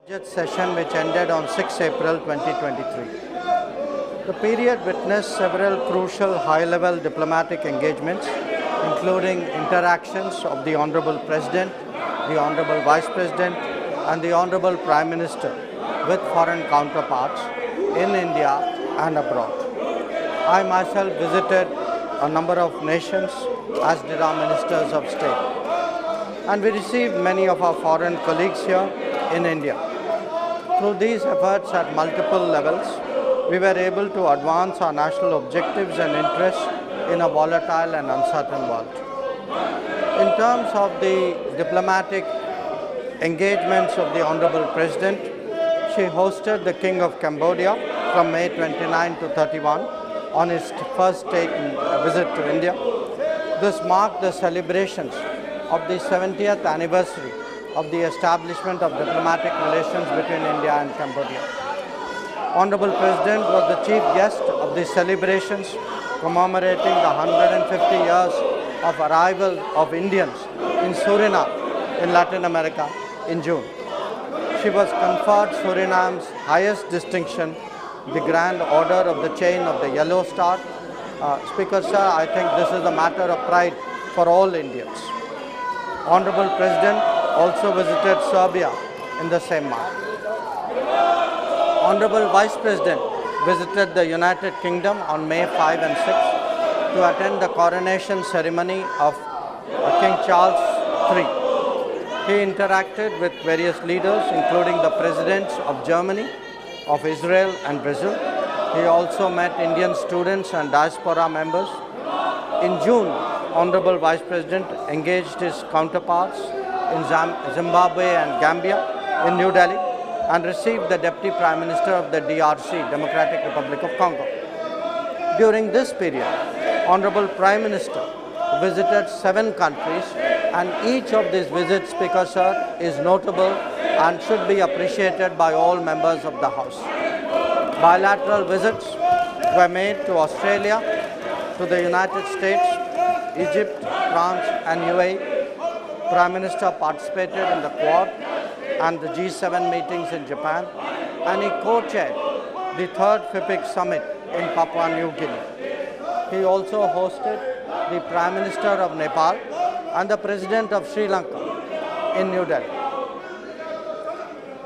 Budget session which ended on 6 April 2023. The period witnessed several crucial high-level diplomatic engagements, including interactions of the Honorable President, the Honorable Vice President, and the Honorable Prime Minister with foreign counterparts in India and abroad. I myself visited a number of nations, as did our ministers of state. And we received many of our foreign colleagues here in India. Through these efforts at multiple levels, we were able to advance our national objectives and interests in a volatile and uncertain world. In terms of the diplomatic engagements of the Honorable President, she hosted the King of Cambodia from May 29 to 31 on his first state visit to India. This marked the celebrations of the 70th anniversary of the establishment of diplomatic relations between India and Cambodia. Honorable President was the chief guest of the celebrations commemorating the 150 years of arrival of Indians in Suriname in Latin America in June. She was conferred Suriname's highest distinction, the Grand Order of the Chain of the Yellow Star. Speaker Sir, I think this is a matter of pride for all Indians. Honorable President also visited Serbia in the same month. Honorable Vice President visited the United Kingdom on May 5 and 6 to attend the coronation ceremony of King Charles III. He interacted with various leaders, including the presidents of Germany, of Israel and Brazil. He also met Indian students and diaspora members. In June, Honorable Vice President engaged his counterparts in Zimbabwe and Gambia in New Delhi and received the Deputy Prime Minister of the DRC, Democratic Republic of Congo. During this period, Honorable Prime Minister visited 7 countries, and each of these visits, Speaker Sir, is notable and should be appreciated by all members of the House. Bilateral visits were made to Australia, to the United States, Egypt, France and UAE. Prime Minister participated in the Quad and the G7 meetings in Japan, and he co-chaired the 3rd FIPIC Summit in Papua New Guinea. He also hosted the Prime Minister of Nepal and the President of Sri Lanka in New Delhi.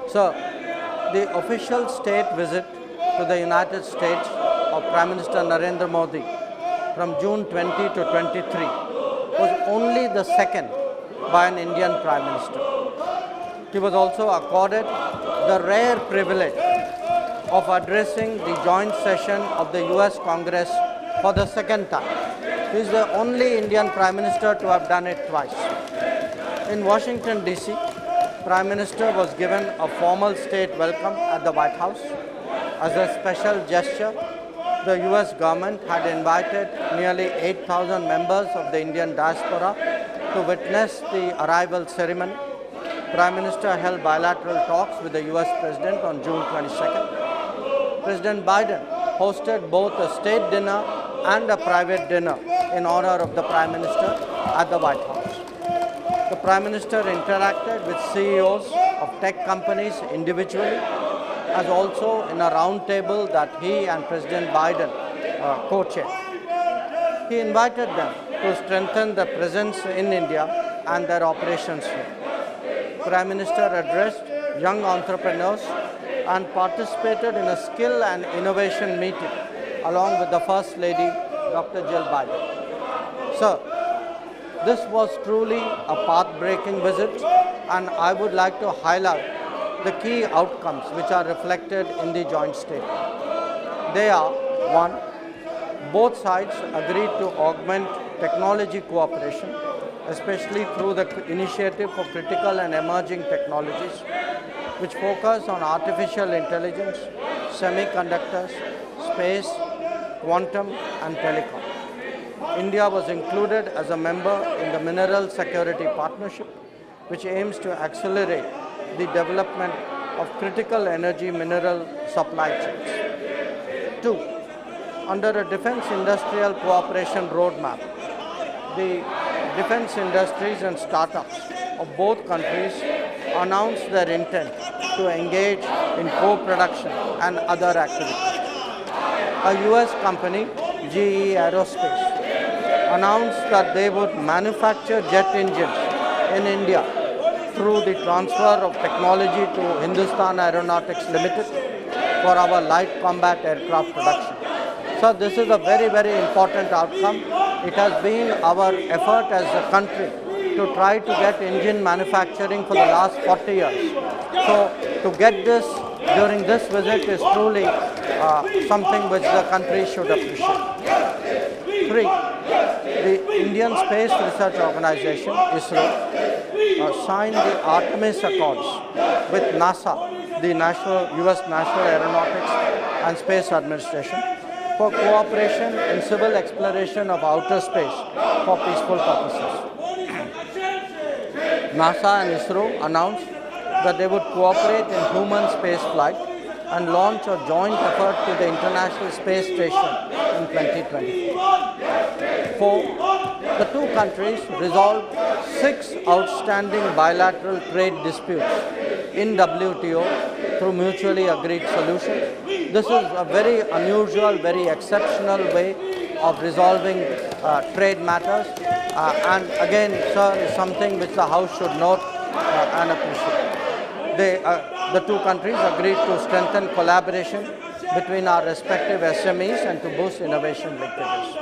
So, the official state visit to the United States of Prime Minister Narendra Modi from June 20 to 23 was only the second by an Indian Prime Minister. He was also accorded the rare privilege of addressing the joint session of the US Congress for the second time. He is the only Indian Prime Minister to have done it twice. In Washington, D.C., Prime Minister was given a formal state welcome at the White House. As a special gesture, the US government had invited nearly 8,000 members of the Indian diaspora to witness the arrival ceremony. Prime Minister held bilateral talks with the US President on June 22nd. President Biden hosted both a state dinner and a private dinner in honor of the Prime Minister at the White House. The Prime Minister interacted with CEOs of tech companies individually, as also in a round table that he and President Biden co-chaired. He invited them to strengthen their presence in India and their operations here. Prime Minister addressed young entrepreneurs and participated in a skill and innovation meeting along with the First Lady, Dr. Jill Biden. So, this was truly a path-breaking visit, and I would like to highlight the key outcomes which are reflected in the joint statement. They are: 1. Both sides agreed to augment technology cooperation, especially through the initiative for critical and emerging technologies, which focus on artificial intelligence, semiconductors, space, quantum and telecom. India was included as a member in the Mineral Security Partnership, which aims to accelerate the development of critical energy mineral supply chains. 2. Under a Defence Industrial Cooperation Roadmap, the defence industries and startups of both countries announced their intent to engage in co-production and other activities. A US company, GE Aerospace, announced that they would manufacture jet engines in India through the transfer of technology to Hindustan Aeronautics Limited for our light combat aircraft production. So this is a very, very important outcome. It has been our effort as a country to try to get engine manufacturing for the last 40 years. So to get this during this visit is truly something which the country should appreciate. 3. The Indian Space Research Organization, ISRO, signed the Artemis Accords with NASA, the US National Aeronautics and Space Administration, for cooperation in civil exploration of outer space for peaceful purposes. NASA and ISRO announced that they would cooperate in human space flight and launch a joint effort to the International Space Station in 2020. 4. The two countries resolved 6 outstanding bilateral trade disputes in WTO through mutually agreed solutions. This is a very unusual, very exceptional way of resolving trade matters. And again, sir, is something which the House should note and appreciate. The two countries agreed to strengthen collaboration between our respective SMEs and to boost innovation linkages.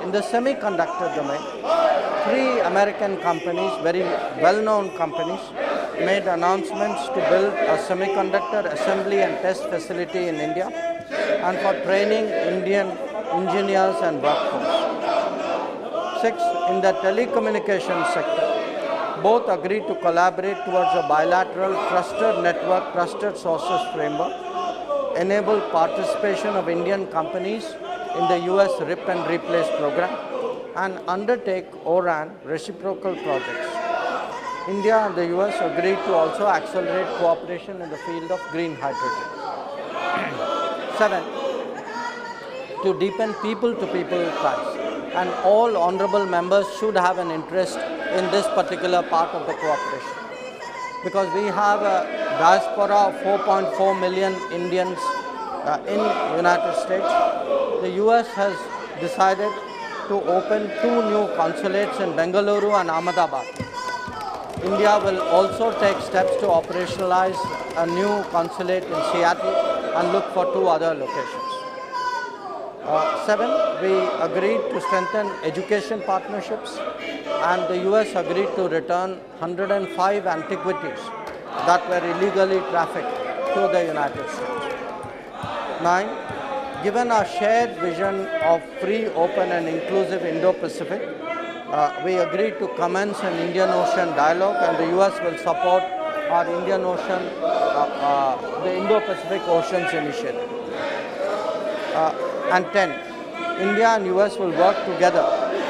In the semiconductor domain, 3 American companies, very well-known companies, made announcements to build a semiconductor assembly and test facility in India and for training Indian engineers and workforce. 6. In the telecommunications sector, both agreed to collaborate towards a bilateral trusted network, trusted sources framework, enable participation of Indian companies in the US RIP and Replace program, and undertake ORAN reciprocal projects. India and the US agreed to also accelerate cooperation in the field of green hydrogen. 7. To deepen people-to-people ties, and all honorable members should have an interest in this particular part of the cooperation, because we have a diaspora of 4.4 million Indians in the United States. The US has decided to open 2 new consulates in Bengaluru and Ahmedabad. India will also take steps to operationalize a new consulate in Seattle and look for 2 other locations. 7. We agreed to strengthen education partnerships, and the US agreed to return 105 antiquities that were illegally trafficked to the United States. 9. Given our shared vision of free, open and inclusive Indo-Pacific, we agreed to commence an Indian Ocean dialogue, and the US will support our Indian Ocean, the Indo-Pacific Oceans Initiative. And 10. India and US will work together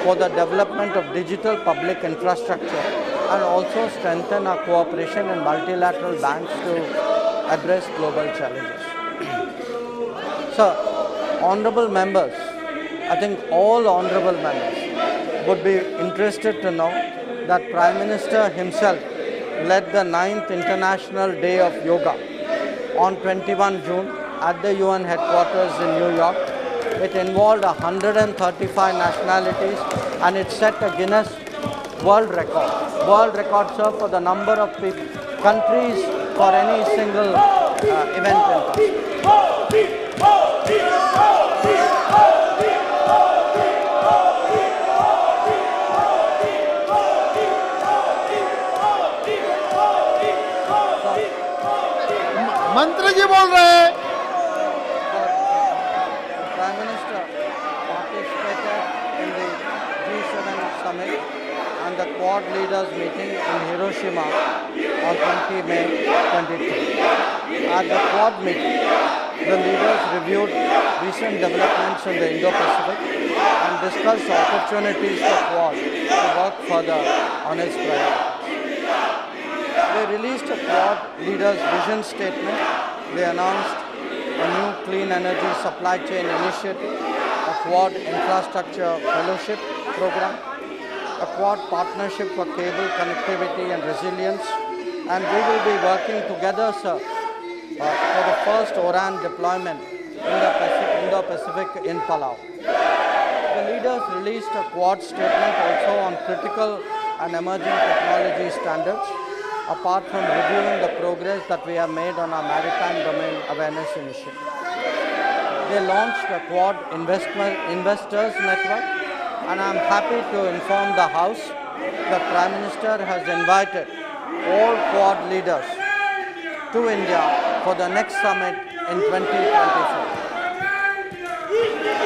for the development of digital public infrastructure and also strengthen our cooperation in multilateral banks to address global challenges. So, honorable members, I think all honorable members would be interested to know that Prime Minister himself led the 9th International Day of Yoga on 21 June at the UN headquarters in New York. It involved 135 nationalities and it set a Guinness World Record. World record, sir, for the number of countries for any single event in person. मंत्री जी बोल रहे हैं। Prime Minister participated in the G7 summit and the Quad leaders meeting in Hiroshima on 20 May 2023. At the Quad meeting, the leaders reviewed recent developments in the Indo-Pacific and discussed opportunities for Quad to work further on its priorities. They released a Quad leaders' vision statement. They announced a new clean energy supply chain initiative, a Quad infrastructure fellowship program, a Quad partnership for cable connectivity and resilience, and we will be working together, sir, for the first ORAN deployment in the Indo-Pacific in Palau. The leaders released a Quad statement also on critical and emerging technology standards, apart from reviewing the progress that we have made on our maritime domain awareness initiative. They launched a Quad investors network, and I am happy to inform the House that Prime Minister has invited all Quad leaders to India for the next summit in 2024.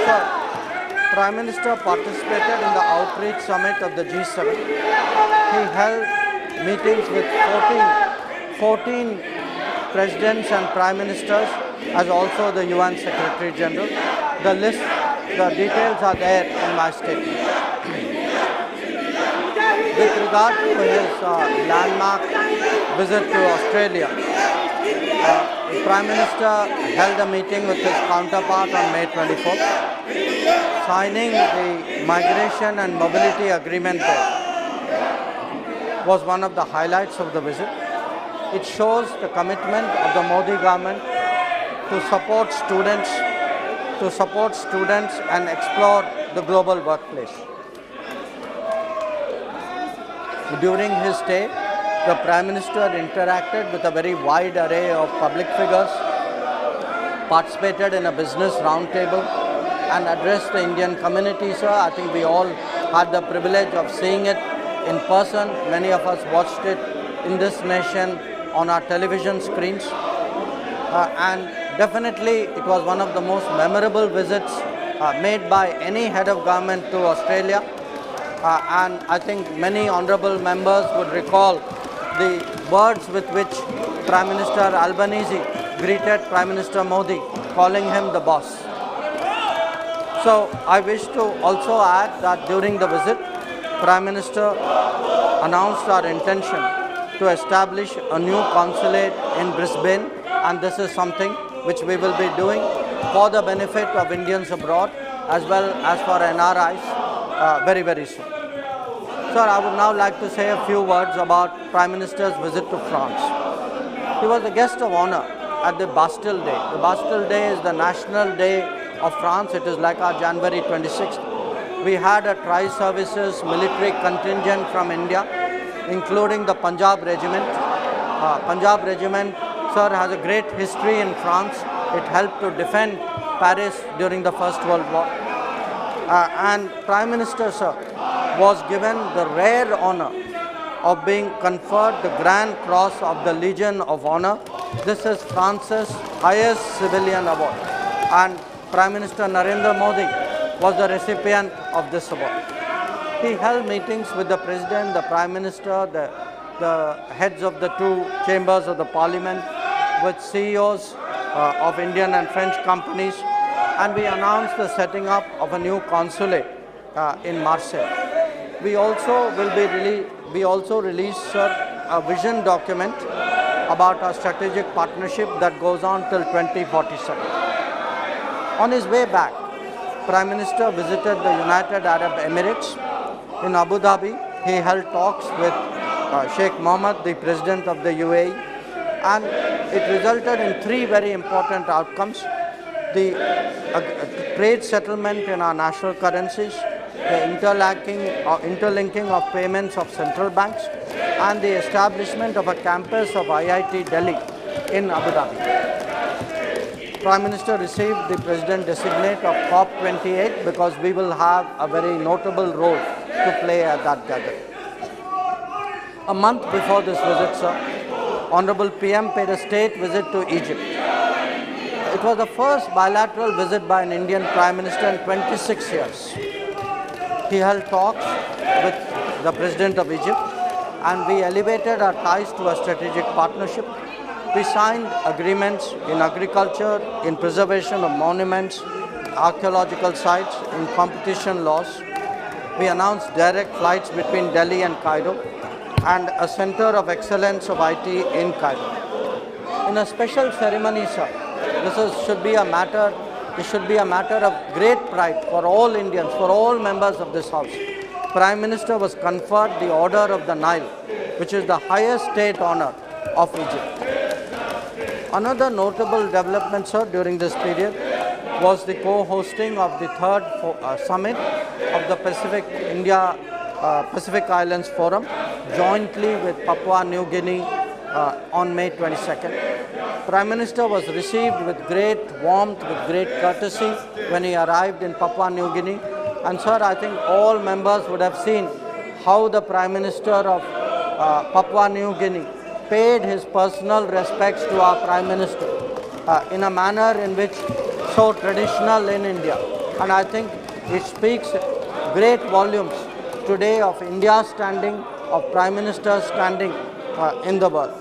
So, Prime Minister participated in the outreach summit of the G7. He held meetings with 14 presidents and prime ministers, as also the UN Secretary General. The details are there in my statement. With regard to his landmark visit to Australia, the Prime Minister held a meeting with his counterpart on May 24th, signing the migration and mobility agreement there. Was one of the highlights of the visit. It shows the commitment of the Modi government to support students and explore the global workplace. During his stay, the Prime Minister interacted with a very wide array of public figures, participated in a business roundtable, and addressed the Indian community, sir. I think we all had the privilege of seeing it in person. Many of us watched it in this nation on our television screens. And definitely it was one of the most memorable visits made by any head of government to Australia. And I think many honorable members would recall the words with which Prime Minister Albanese greeted Prime Minister Modi, calling him the boss. So I wish to also add that during the visit, Prime Minister announced our intention to establish a new consulate in Brisbane, and this is something which we will be doing for the benefit of Indians abroad as well as for NRIs very, very soon. Sir, I would now like to say a few words about Prime Minister's visit to France. He was a guest of honor at the Bastille Day. The Bastille Day is the national day of France. It is like our January 26th. We had a tri-services military contingent from India, including the Punjab Regiment. Punjab Regiment, sir, has a great history in France. It helped to defend Paris during the First World War. And Prime Minister, sir, was given the rare honor of being conferred the Grand Cross of the Legion of Honor. This is France's highest civilian award. And Prime Minister Narendra Modi was the recipient of this award. He held meetings with the President, the Prime Minister, the heads of the two chambers of the Parliament, with CEOs of Indian and French companies, and we announced the setting up of a new consulate in Marseille. We also released, sir, a vision document about our strategic partnership that goes on till 2047. On his way back, Prime Minister visited the United Arab Emirates. In Abu Dhabi, he held talks with Sheikh Mohammed, the President of the UAE, and it resulted in three very important outcomes: the trade settlement in our national currencies, the interlinking of payments of central banks, and the establishment of a campus of IIT Delhi in Abu Dhabi. Prime Minister received the President-designate of COP28 because we will have a very notable role to play at that gathering. A month before this visit, sir, Honorable PM paid a state visit to Egypt. It was the first bilateral visit by an Indian Prime Minister in 26 years. He held talks with the President of Egypt, and we elevated our ties to a strategic partnership. We signed agreements in agriculture, in preservation of monuments, archaeological sites, in competition laws. We announced direct flights between Delhi and Cairo, and a center of excellence of IT in Cairo. In a special ceremony, sir, this should be a matter of great pride for all Indians, for all members of this House, Prime Minister was conferred the Order of the Nile, which is the highest state honor of Egypt. Another notable development, sir, during this period was the co-hosting of the third summit of the Pacific Islands Forum, jointly with Papua New Guinea on May 22nd. Prime Minister was received with great warmth, with great courtesy when he arrived in Papua New Guinea. And sir, I think all members would have seen how the Prime Minister of Papua New Guinea paid his personal respects to our Prime Minister in a manner in which so traditional in India. And I think it speaks great volumes today of India's standing, of Prime Minister's standing in the world.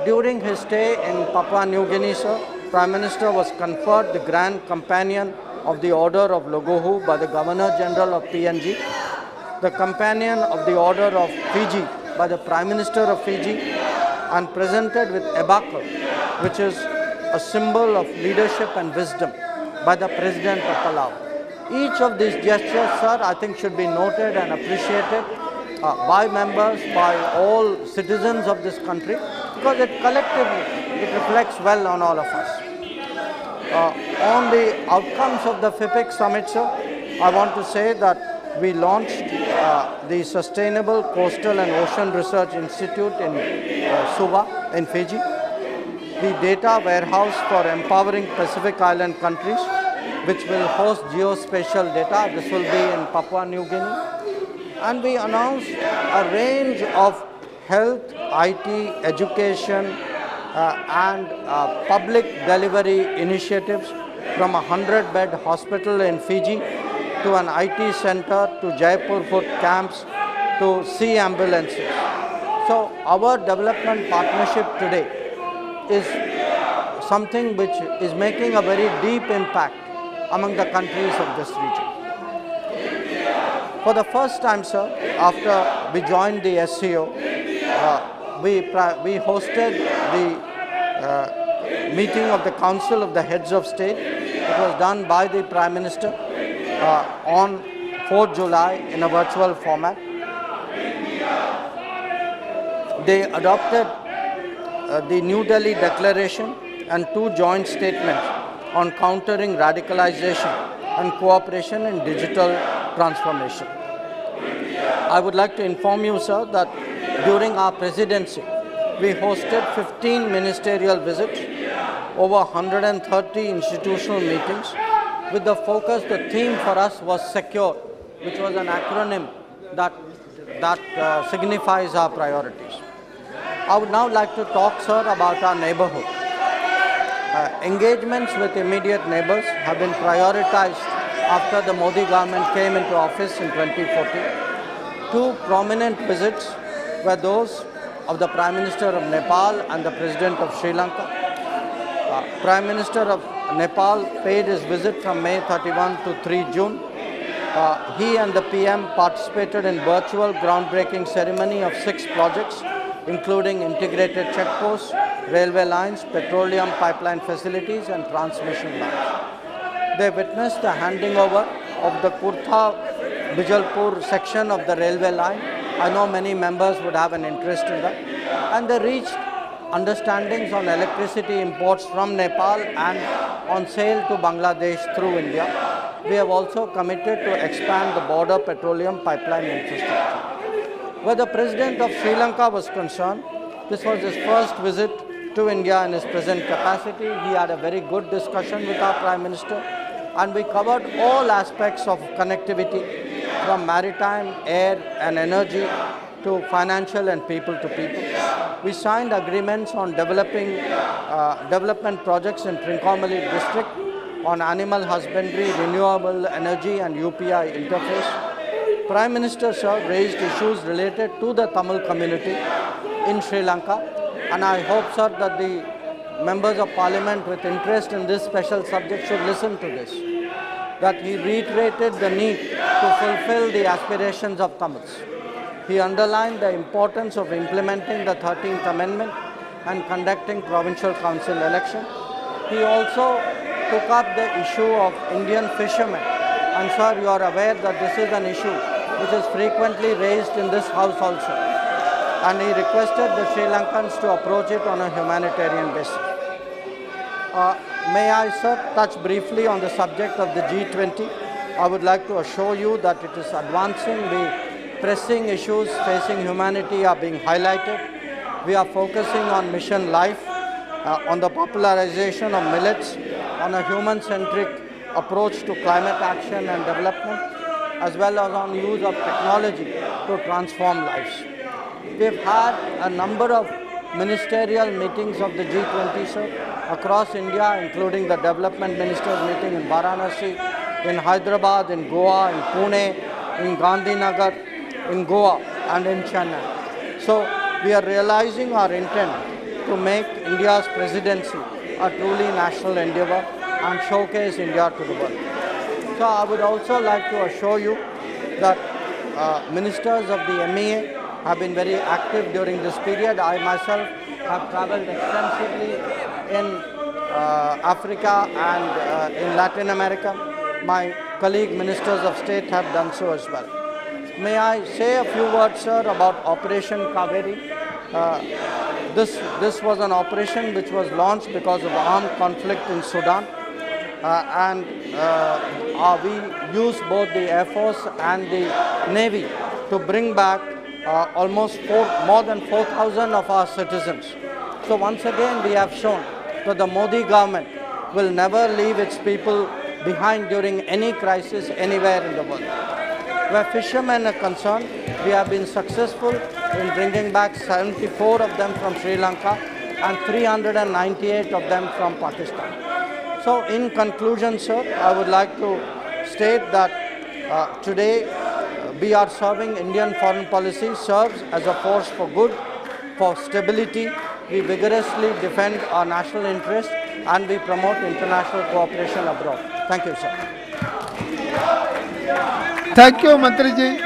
During his stay in Papua New Guinea, sir, Prime Minister was conferred the Grand Companion of the Order of Logohu by the Governor General of PNG, the Companion of the Order of Fiji by the Prime Minister of Fiji, and presented with Abaco, which is a symbol of leadership and wisdom, by the President of Palau. Each of these gestures, sir, I think should be noted and appreciated by members, by all citizens of this country, because it collectively, it reflects well on all of us. On the outcomes of the FIPIC summit, sir, I want to say that we launched the Sustainable Coastal and Ocean Research Institute in Suva in Fiji, the data warehouse for empowering Pacific Island countries, which will host geospatial data. This will be in Papua New Guinea. And we announced a range of health, IT, education, and public delivery initiatives, from a 100-bed hospital in Fiji to an IT center to Jaipur foot camps to sea ambulances. So our development partnership today is something which is making a very deep impact among the countries of this region. For the first time, sir, after we joined the SCO, we hosted the meeting of the Council of the Heads of State. It was done by the Prime Minister on 4th July in a virtual format. They adopted the New Delhi Declaration and 2 joint statements on countering radicalization and cooperation in digital transformation. I would like to inform you, sir, that during our presidency, we hosted 15 ministerial visits, over 130 institutional meetings. With the focus, the theme for us was SECURE, which was an acronym that signifies our priorities. I would now like to talk, sir, about our neighborhood. Engagements with immediate neighbors have been prioritized after the Modi government came into office in 2014. 2 prominent visits were those of the Prime Minister of Nepal and the President of Sri Lanka. Prime Minister of Nepal paid his visit from May 31 to 3 June. He and the PM participated in virtual groundbreaking ceremony of 6 projects, including integrated checkposts, railway lines, petroleum pipeline facilities, and transmission lines. They witnessed the handing over of the Kurtha-Bijalpur section of the railway line. I know many members would have an interest in that. And they reached understandings on electricity imports from Nepal and on sale to Bangladesh through India. We have also committed to expand the border petroleum pipeline infrastructure. Where the President of Sri Lanka was concerned, this was his first visit to India in his present capacity. He had a very good discussion with our Prime Minister, and we covered all aspects of connectivity, from maritime, air and energy to financial and people-to-people. We signed agreements on development projects in Trincomalee district on animal husbandry, renewable energy and UPI interface. Prime Minister, sir, raised issues related to the Tamil community in Sri Lanka, and I hope, sir, that the members of Parliament with interest in this special subject should listen to this. That he reiterated the need to fulfill the aspirations of Tamils. He underlined the importance of implementing the 13th Amendment and conducting provincial council elections. He also took up the issue of Indian fishermen. And sir, you are aware that this is an issue which is frequently raised in this house also. And he requested the Sri Lankans to approach it on a humanitarian basis. May I, sir, touch briefly on the subject of the G20? I would like to assure you that it is advancing. The pressing issues facing humanity are being highlighted. We are focusing on mission life, on the popularization of millets, on a human-centric approach to climate action and development, as well as on use of technology to transform lives. We've had a number of ministerial meetings of the G20, sir, across India, including the development ministers meeting in Varanasi, in Hyderabad, in Goa, in Pune, in Gandhinagar, in Goa, and in Chennai. So we are realizing our intent to make India's presidency a truly national endeavor and showcase India to the world. So I would also like to assure you that ministers of the MEA have been very active during this period. I myself have traveled extensively in Africa and in Latin America. My colleague ministers of state have done so as well. May I say a few words, sir, about Operation Kaveri? This was an operation which was launched because of armed conflict in Sudan. We used both the Air Force and the Navy to bring back almost more than 4,000 of our citizens. So once again we have shown that the Modi government will never leave its people behind during any crisis anywhere in the world. Where fishermen are concerned, we have been successful in bringing back 74 of them from Sri Lanka and 398 of them from Pakistan. So in conclusion, sir, I would like to state that today we are serving Indian foreign policy serves as a force for good, for stability. We vigorously defend our national interest and we promote international cooperation abroad. Thank you, sir. Thank you, Mantri ji.